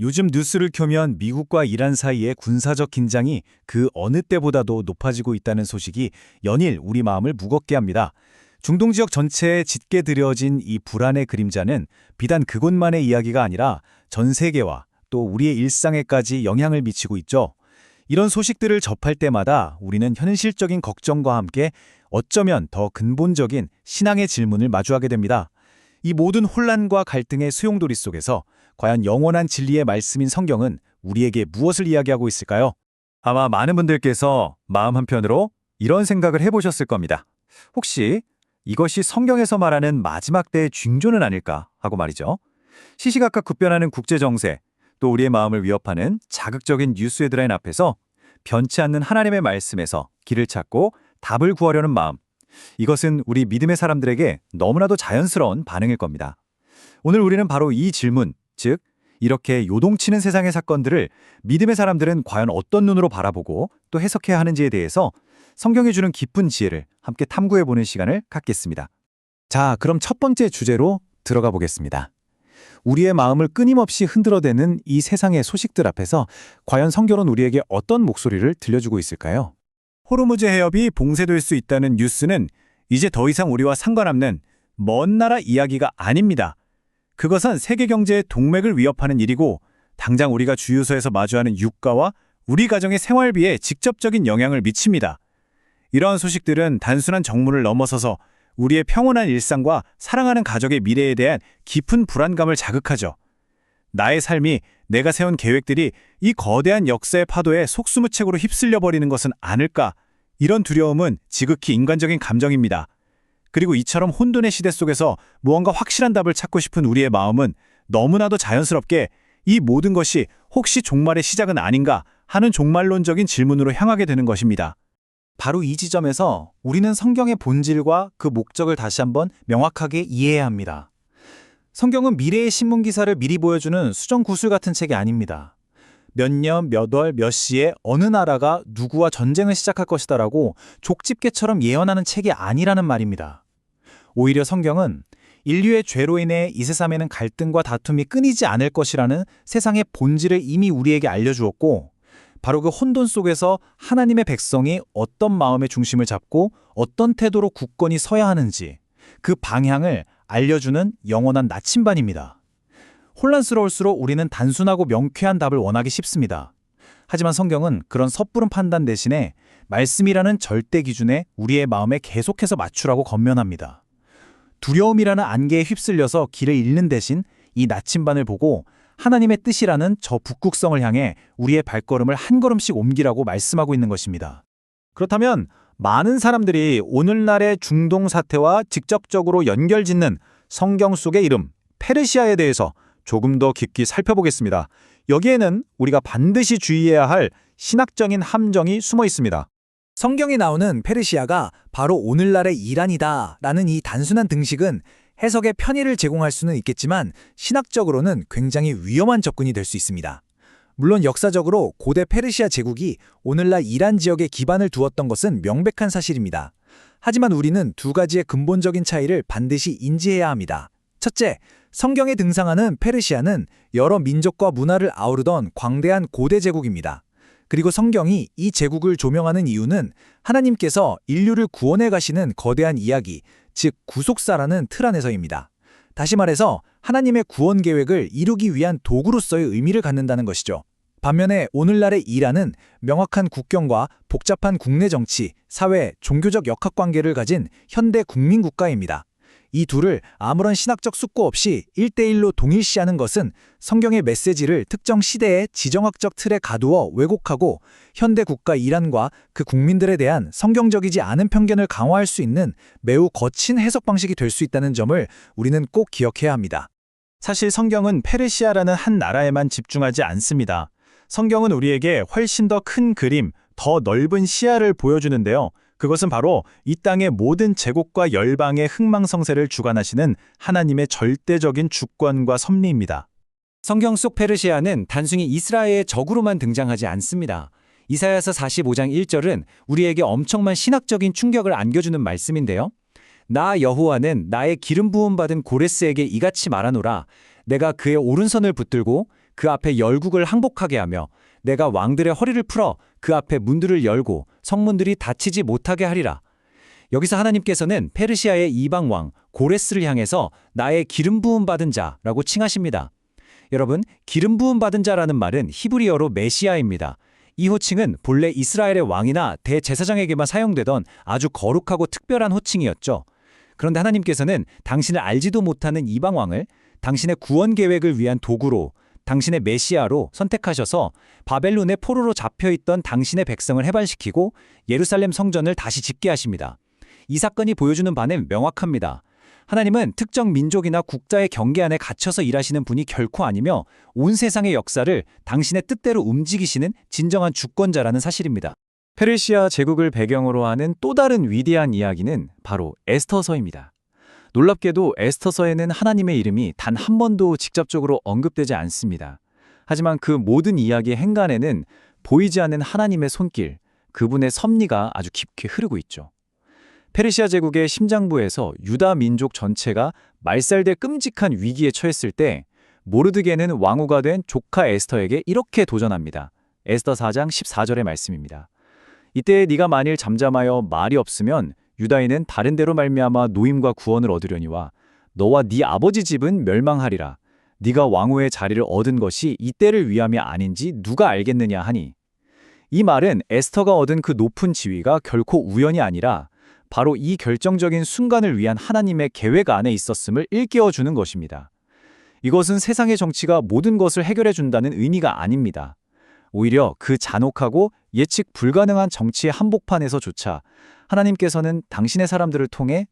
요즘 뉴스를 켜면 미국과 이란 사이의 군사적 긴장이 그 어느 때보다도 높아지고 있다는 소식이 연일 우리 마음을 무겁게 합니다. 중동 지역 전체에 짙게 드려진 이 불안의 그림자는 비단 그곳만의 이야기가 아니라 전 세계와 또 우리의 일상에까지 영향을 미치고 있죠. 이런 소식들을 접할 때마다 우리는 현실적인 걱정과 함께 어쩌면 더 근본적인 신앙의 질문을 마주하게 됩니다. 이 모든 혼란과 갈등의 소용돌이 속에서 과연 영원한 진리의 말씀인 성경은 우리에게 무엇을 이야기하고 있을까요? 아마 많은 분들께서 마음 한편으로 이런 생각을 해보셨을 겁니다. 혹시 이것이 성경에서 말하는 마지막 때의 징조는 아닐까 하고 말이죠. 시시각각 급변하는 국제정세, 또 우리의 마음을 위협하는 자극적인 뉴스 헤드라인 앞에서 변치 않는 하나님의 말씀에서 길을 찾고 답을 구하려는 마음. 이것은 우리 믿음의 사람들에게 너무나도 자연스러운 반응일 겁니다. 오늘 우리는 바로 이 질문, 즉 이렇게 요동치는 세상의 사건들을 믿음의 사람들은 과연 어떤 눈으로 바라보고 또 해석해야 하는지에 대해서 성경이 주는 깊은 지혜를 함께 탐구해보는 시간을 갖겠습니다. 자, 그럼 첫 번째 주제로 들어가 보겠습니다. 우리의 마음을 끊임없이 흔들어대는 이 세상의 소식들 앞에서 과연 성경은 우리에게 어떤 목소리를 들려주고 있을까요? 호르무즈 해협이 봉쇄될 수 있다는 뉴스는 이제 더 이상 우리와 상관없는 먼 나라 이야기가 아닙니다. 그것은 세계 경제의 동맥을 위협하는 일이고 당장 우리가 주유소에서 마주하는 유가와 우리 가정의 생활비에 직접적인 영향을 미칩니다. 이러한 소식들은 단순한 정문을 넘어서서 우리의 평온한 일상과 사랑하는 가족의 미래에 대한 깊은 불안감을 자극하죠. 나의 삶이, 내가 세운 계획들이 이 거대한 역사의 파도에 속수무책으로 휩쓸려 버리는 것은 아닐까? 이런 두려움은 지극히 인간적인 감정입니다. 그리고 이처럼 혼돈의 시대 속에서 무언가 확실한 답을 찾고 싶은 우리의 마음은 너무나도 자연스럽게 이 모든 것이 혹시 종말의 시작은 아닌가 하는 종말론적인 질문으로 향하게 되는 것입니다. 바로 이 지점에서 우리는 성경의 본질과 그 목적을 다시 한번 명확하게 이해해야 합니다. 성경은 미래의 신문기사를 미리 보여주는 수정구슬 같은 책이 아닙니다. 몇 년, 몇 월, 몇 시에 어느 나라가 누구와 전쟁을 시작할 것이다라고 족집게처럼 예언하는 책이 아니라는 말입니다. 오히려 성경은 인류의 죄로 인해 이 세상에는 갈등과 다툼이 끊이지 않을 것이라는 세상의 본질을 이미 우리에게 알려주었고, 바로 그 혼돈 속에서 하나님의 백성이 어떤 마음의 중심을 잡고 어떤 태도로 굳건히 서야 하는지 그 방향을 알려주는 영원한 나침반입니다. 혼란스러울수록 우리는 단순하고 명쾌한 답을 원하기 쉽습니다. 하지만 성경은 그런 섣부른 판단 대신에 말씀이라는 절대 기준에 우리의 마음에 계속해서 맞추라고 권면합니다. 두려움이라는 안개에 휩쓸려서 길을 잃는 대신 이 나침반을 보고 하나님의 뜻이라는 저 북극성을 향해 우리의 발걸음을 한 걸음씩 옮기라고 말씀하고 있는 것입니다. 그렇다면 많은 사람들이 오늘날의 중동 사태와 직접적으로 연결짓는 성경 속의 이름, 페르시아에 대해서 조금 더 깊이 살펴보겠습니다. 여기에는 우리가 반드시 주의해야 할 신학적인 함정이 숨어 있습니다. 성경에 나오는 페르시아가 바로 오늘날의 이란이다라는 이 단순한 등식은 해석의 편의를 제공할 수는 있겠지만 신학적으로는 굉장히 위험한 접근이 될 수 있습니다. 물론 역사적으로 고대 페르시아 제국이 오늘날 이란 지역에 기반을 두었던 것은 명백한 사실입니다. 하지만 우리는 두 가지의 근본적인 차이를 반드시 인지해야 합니다. 첫째, 성경에 등장하는 페르시아는 여러 민족과 문화를 아우르던 광대한 고대 제국입니다. 그리고 성경이 이 제국을 조명하는 이유는 하나님께서 인류를 구원해 가시는 거대한 이야기, 즉 구속사라는 틀 안에서입니다. 다시 말해서 하나님의 구원 계획을 이루기 위한 도구로서의 의미를 갖는다는 것이죠. 반면에 오늘날의 이란은 명확한 국경과 복잡한 국내 정치, 사회, 종교적 역학관계를 가진 현대 국민국가입니다. 이 둘을 아무런 신학적 숙고 없이 1대1로 동일시하는 것은 성경의 메시지를 특정 시대의 지정학적 틀에 가두어 왜곡하고 현대 국가 이란과 그 국민들에 대한 성경적이지 않은 편견을 강화할 수 있는 매우 거친 해석 방식이 될 수 있다는 점을 우리는 꼭 기억해야 합니다. 사실 성경은 페르시아라는 한 나라에만 집중하지 않습니다. 성경은 우리에게 훨씬 더 큰 그림, 더 넓은 시야를 보여주는데요. 그것은 바로 이 땅의 모든 제국과 열방의 흥망성쇠를 주관하시는 하나님의 절대적인 주권과 섭리입니다. 성경 속 페르시아는 단순히 이스라엘의 적으로만 등장하지 않습니다. 이사야서 45장 1절은 우리에게 엄청난 신학적인 충격을 안겨주는 말씀인데요. 나 여호와는 나의 기름 부음 받은 고레스에게 이같이 말하노라. 내가 그의 오른손을 붙들고 그 앞에 열국을 항복하게 하며 내가 왕들의 허리를 풀어 그 앞에 문들을 열고 성문들이 닫히지 못하게 하리라. 여기서 하나님께서는 페르시아의 이방 왕 고레스를 향해서 나의 기름 부음 받은 자라고 칭하십니다. 여러분, 기름 부음 받은 자라는 말은 히브리어로 메시아입니다. 이 호칭은 본래 이스라엘의 왕이나 대제사장에게만 사용되던 아주 거룩하고 특별한 호칭이었죠. 그런데 하나님께서는 당신을 알지도 못하는 이방 왕을 당신의 구원 계획을 위한 도구로, 당신의 메시아로 선택하셔서 바벨론의 포로로 잡혀있던 당신의 백성을 해방시키고 예루살렘 성전을 다시 짓게 하십니다. 이 사건이 보여주는 바는 명확합니다. 하나님은 특정 민족이나 국가의 경계 안에 갇혀서 일하시는 분이 결코 아니며 온 세상의 역사를 당신의 뜻대로 움직이시는 진정한 주권자라는 사실입니다. 페르시아 제국을 배경으로 하는 또 다른 위대한 이야기는 바로 에스더서입니다. 놀랍게도 에스더서에는 하나님의 이름이 단 한 번도 직접적으로 언급되지 않습니다. 하지만 그 모든 이야기의 행간에는 보이지 않는 하나님의 손길, 그분의 섭리가 아주 깊게 흐르고 있죠. 페르시아 제국의 심장부에서 유다 민족 전체가 말살될 끔찍한 위기에 처했을 때 모르드게는 왕후가 된 조카 에스더에게 이렇게 도전합니다. 에스더 4장 14절의 말씀입니다. 이때 네가 만일 잠잠하여 말이 없으면 유다인은 다른 데로 말미암아 노임과 구원을 얻으려니와 너와 네 아버지 집은 멸망하리라. 네가 왕후의 자리를 얻은 것이 이때를 위함이 아닌지 누가 알겠느냐 하니. 이 말은 에스더가 얻은 그 높은 지위가 결코 우연이 아니라 바로 이 결정적인 순간을 위한 하나님의 계획 안에 있었음을 일깨워주는 것입니다. 이것은 세상의 정치가 모든 것을 해결해준다는 의미가 아닙니다. 오히려 그 잔혹하고 예측 불가능한 정치의 한복판에서조차 하나님께서는 당신의 사람들을 통해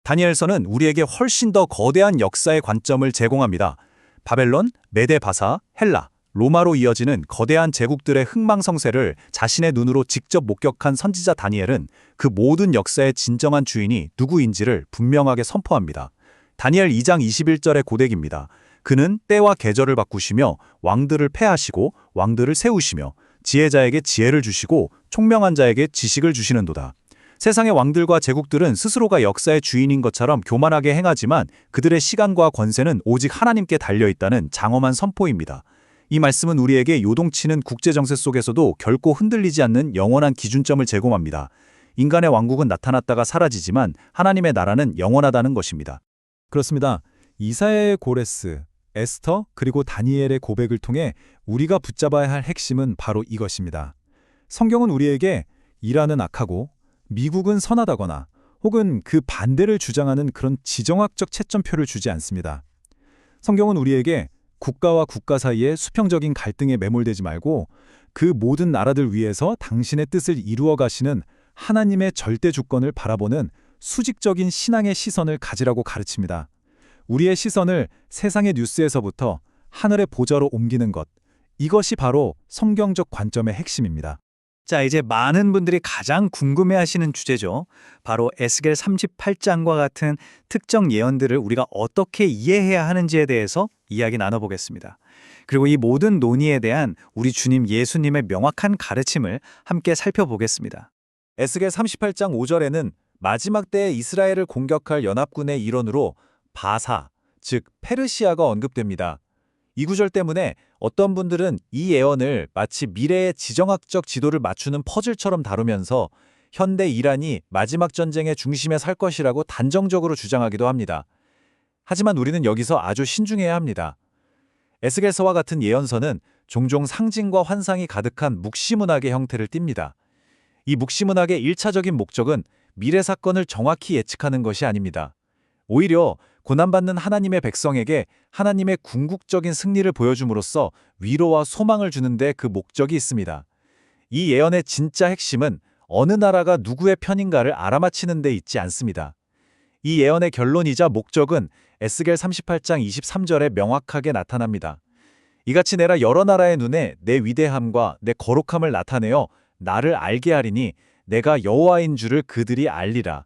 다니엘서는 우리에게 훨씬 더 거대한 역사의 관점을 제공합니다. 바벨론, 메데 바사, 헬라, 로마로 이어지는 거대한 제국들의 흥망성쇠를 자신의 눈으로 직접 목격한 선지자 다니엘은 그 모든 역사의 진정한 주인이 누구인지를 분명하게 선포합니다. 다니엘 2장 21절의 고백입니다. 그는 때와 계절을 바꾸시며 왕들을 패하시고 왕들을 세우시며 지혜자에게 지혜를 주시고 총명한 자에게 지식을 주시는도다. 세상의 왕들과 제국들은 스스로가 역사의 주인인 것처럼 교만하게 행하지만 그들의 시간과 권세는 오직 하나님께 달려있다는 장엄한 선포입니다. 이 말씀은 우리에게 요동치는 국제정세 속에서도 결코 흔들리지 않는 영원한 기준점을 제공합니다. 인간의 왕국은 나타났다가 사라지지만 하나님의 나라는 영원하다는 것입니다. 그렇습니다. 이사야의 고레스, 에스터 그리고 다니엘의 고백을 통해 우리가 붙잡아야 할 핵심은 바로 이것입니다. 성경은 우리에게 이란은 악하고 미국은 선하다거나 혹은 그 반대를 주장하는 그런 지정학적 채점표를 주지 않습니다. 성경은 우리에게 국가와 국가 사이에 수평적인 갈등에 매몰되지 말고 그 모든 나라들 위해서 당신의 뜻을 이루어 가시는 하나님의 절대 주권을 바라보는 수직적인 신앙의 시선을 가지라고 가르칩니다. 우리의 시선을 세상의 뉴스에서부터 하늘의 보좌로 옮기는 것, 이것이 바로 성경적 관점의 핵심입니다. 자, 이제 많은 분들이 가장 궁금해하시는 주제죠. 바로 에스겔 38장과 같은 특정 예언들을 우리가 어떻게 이해해야 하는지에 대해서 이야기 나눠보겠습니다. 그리고 이 모든 논의에 대한 우리 주님 예수님의 명확한 가르침을 함께 살펴보겠습니다. 에스겔 38장 5절에는 마지막 때에 이스라엘을 공격할 연합군의 일원으로 바사, 즉 페르시아가 언급됩니다. 이 구절 때문에 어떤 분들은 이 예언을 마치 미래의 지정학적 지도를 맞추는 퍼즐처럼 다루면서 현대 이란이 마지막 전쟁의 중심에 설 것이라고 단정적으로 주장하기도 합니다. 하지만 우리는 여기서 아주 신중해야 합니다. 에스겔서와 같은 예언서는 종종 상징과 환상이 가득한 묵시문학의 형태를 띱니다. 이 묵시문학의 1차적인 목적은 미래 사건을 정확히 예측하는 것이 아닙니다. 오히려 고난받는 하나님의 백성에게 하나님의 궁극적인 승리를 보여줌으로써 위로와 소망을 주는데 그 목적이 있습니다. 이 예언의 진짜 핵심은 어느 나라가 누구의 편인가를 알아맞히는 데 있지 않습니다. 이 예언의 결론이자 목적은 에스겔 38장 23절에 명확하게 나타납니다. 이같이 내가 여러 나라의 눈에 내 위대함과 내 거룩함을 나타내어 나를 알게 하리니 내가 여호와인 줄을 그들이 알리라.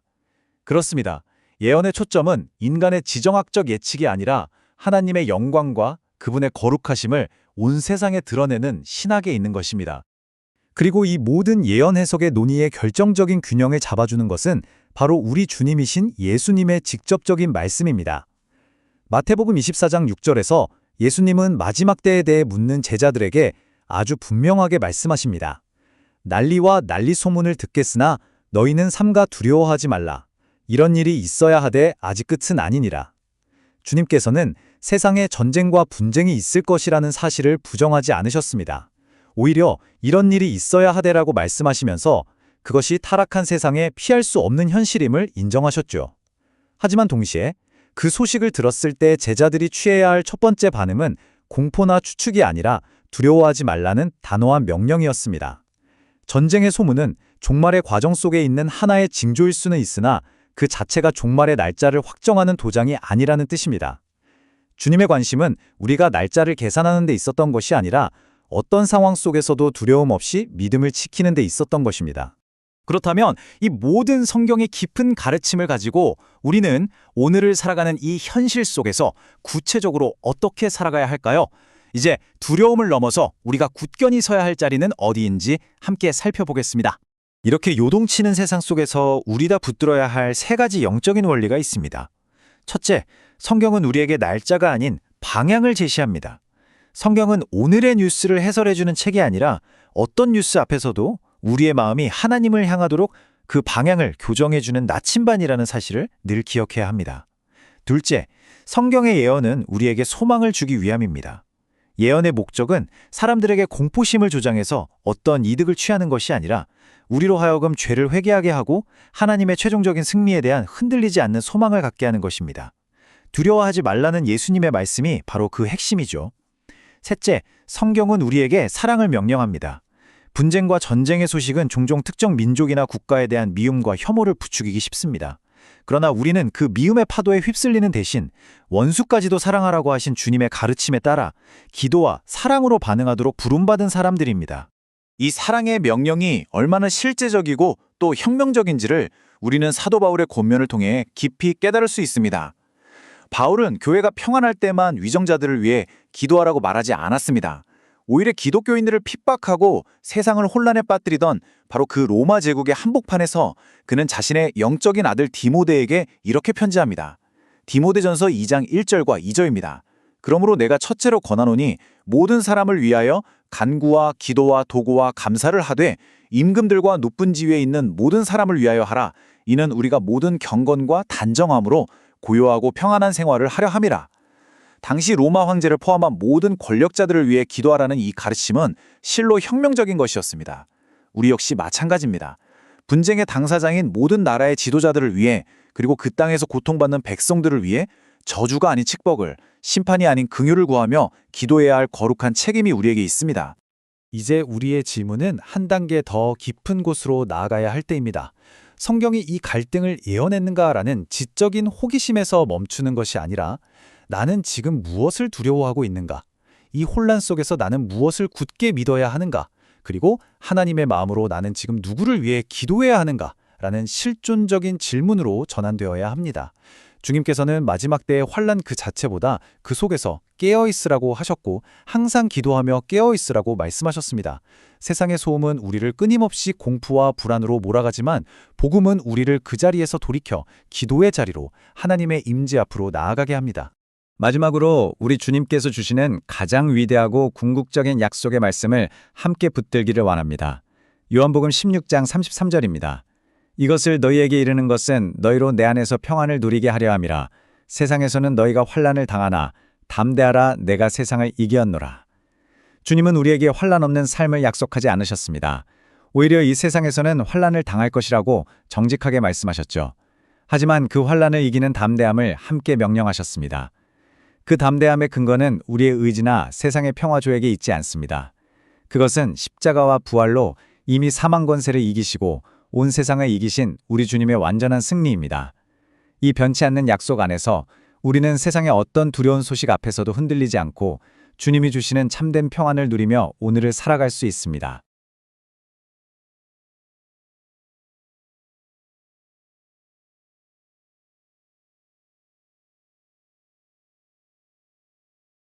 그렇습니다. 예언의 초점은 인간의 지정학적 예측이 아니라 하나님의 영광과 그분의 거룩하심을 온 세상에 드러내는 신학에 있는 것입니다. 그리고 이 모든 예언 해석의 논의의 결정적인 균형을 잡아주는 것은 바로 우리 주님이신 예수님의 직접적인 말씀입니다. 마태복음 24장 6절에서 예수님은 마지막 때에 대해 묻는 제자들에게 아주 분명하게 말씀하십니다. 난리와 난리 소문을 듣겠으나 너희는 삼가 두려워하지 말라. 이런 일이 있어야 하되 아직 끝은 아니니라. 주님께서는 세상에 전쟁과 분쟁이 있을 것이라는 사실을 부정하지 않으셨습니다. 오히려 이런 일이 있어야 하되라고 말씀하시면서 그것이 타락한 세상에 피할 수 없는 현실임을 인정하셨죠. 하지만 동시에 그 소식을 들었을 때 제자들이 취해야 할 첫 번째 반응은 공포나 추측이 아니라 두려워하지 말라는 단호한 명령이었습니다. 전쟁의 소문은 종말의 과정 속에 있는 하나의 징조일 수는 있으나 그 자체가 종말의 날짜를 확정하는 도장이 아니라는 뜻입니다. 주님의 관심은 우리가 날짜를 계산하는 데 있었던 것이 아니라 어떤 상황 속에서도 두려움 없이 믿음을 지키는 데 있었던 것입니다. 그렇다면 이 모든 성경의 깊은 가르침을 가지고 우리는 오늘을 살아가는 이 현실 속에서 구체적으로 어떻게 살아가야 할까요? 이제 두려움을 넘어서 우리가 굳건히 서야 할 자리는 어디인지 함께 살펴보겠습니다. 이렇게 요동치는 세상 속에서 우리가 붙들어야 할 세 가지 영적인 원리가 있습니다. 첫째, 성경은 우리에게 날짜가 아닌 방향을 제시합니다. 성경은 오늘의 뉴스를 해설해주는 책이 아니라 어떤 뉴스 앞에서도 우리의 마음이 하나님을 향하도록 그 방향을 교정해주는 나침반이라는 사실을 늘 기억해야 합니다. 둘째, 성경의 예언은 우리에게 소망을 주기 위함입니다. 예언의 목적은 사람들에게 공포심을 조장해서 어떤 이득을 취하는 것이 아니라 우리로 하여금 죄를 회개하게 하고 하나님의 최종적인 승리에 대한 흔들리지 않는 소망을 갖게 하는 것입니다. 두려워하지 말라는 예수님의 말씀이 바로 그 핵심이죠. 셋째, 성경은 우리에게 사랑을 명령합니다. 분쟁과 전쟁의 소식은 종종 특정 민족이나 국가에 대한 미움과 혐오를 부추기기 쉽습니다. 그러나 우리는 그 미움의 파도에 휩쓸리는 대신 원수까지도 사랑하라고 하신 주님의 가르침에 따라 기도와 사랑으로 반응하도록 부름받은 사람들입니다. 이 사랑의 명령이 얼마나 실제적이고 또 혁명적인지를 우리는 사도 바울의 권면을 통해 깊이 깨달을 수 있습니다. 바울은 교회가 평안할 때만 위정자들을 위해 기도하라고 말하지 않았습니다. 오히려 기독교인들을 핍박하고 세상을 혼란에 빠뜨리던 바로 그 로마 제국의 한복판에서 그는 자신의 영적인 아들 디모데에게 이렇게 편지합니다. 디모데전서 2장 1절과 2절입니다. 그러므로 내가 첫째로 권하노니 모든 사람을 위하여 간구와 기도와 도구와 감사를 하되 임금들과 높은 지위에 있는 모든 사람을 위하여 하라. 이는 우리가 모든 경건과 단정함으로 고요하고 평안한 생활을 하려 함이라. 당시 로마 황제를 포함한 모든 권력자들을 위해 기도하라는 이 가르침은 실로 혁명적인 것이었습니다. 우리 역시 마찬가지입니다. 분쟁의 당사자인 모든 나라의 지도자들을 위해 그리고 그 땅에서 고통받는 백성들을 위해 저주가 아닌 축복을, 심판이 아닌 긍휼을 구하며 기도해야 할 거룩한 책임이 우리에게 있습니다. 이제 우리의 질문은 한 단계 더 깊은 곳으로 나아가야 할 때입니다. 성경이 이 갈등을 예언했는가라는 지적인 호기심에서 멈추는 것이 아니라 나는 지금 무엇을 두려워하고 있는가? 이 혼란 속에서 나는 무엇을 굳게 믿어야 하는가? 그리고 하나님의 마음으로 나는 지금 누구를 위해 기도해야 하는가? 라는 실존적인 질문으로 전환되어야 합니다. 주님께서는 마지막 때의 환란 그 자체보다 그 속에서 깨어있으라고 하셨고 항상 기도하며 깨어있으라고 말씀하셨습니다. 세상의 소음은 우리를 끊임없이 공포와 불안으로 몰아가지만 복음은 우리를 그 자리에서 돌이켜 기도의 자리로 하나님의 임재 앞으로 나아가게 합니다. 마지막으로 우리 주님께서 주시는 가장 위대하고 궁극적인 약속의 말씀을 함께 붙들기를 원합니다. 요한복음 16장 33절입니다. 이것을 너희에게 이르는 것은 너희로 내 안에서 평안을 누리게 하려 함이라. 세상에서는 너희가 환난을 당하나 담대하라 내가 세상을 이기었노라. 주님은 우리에게 환난 없는 삶을 약속하지 않으셨습니다. 오히려 이 세상에서는 환난을 당할 것이라고 정직하게 말씀하셨죠. 하지만 그 환난을 이기는 담대함을 함께 명령하셨습니다. 그 담대함의 근거는 우리의 의지나 세상의 평화조약에 있지 않습니다. 그것은 십자가와 부활로 이미 사망 권세를 이기시고 온 세상을 이기신 우리 주님의 완전한 승리입니다. 이 변치 않는 약속 안에서 우리는 세상의 어떤 두려운 소식 앞에서도 흔들리지 않고 주님이 주시는 참된 평안을 누리며 오늘을 살아갈 수 있습니다.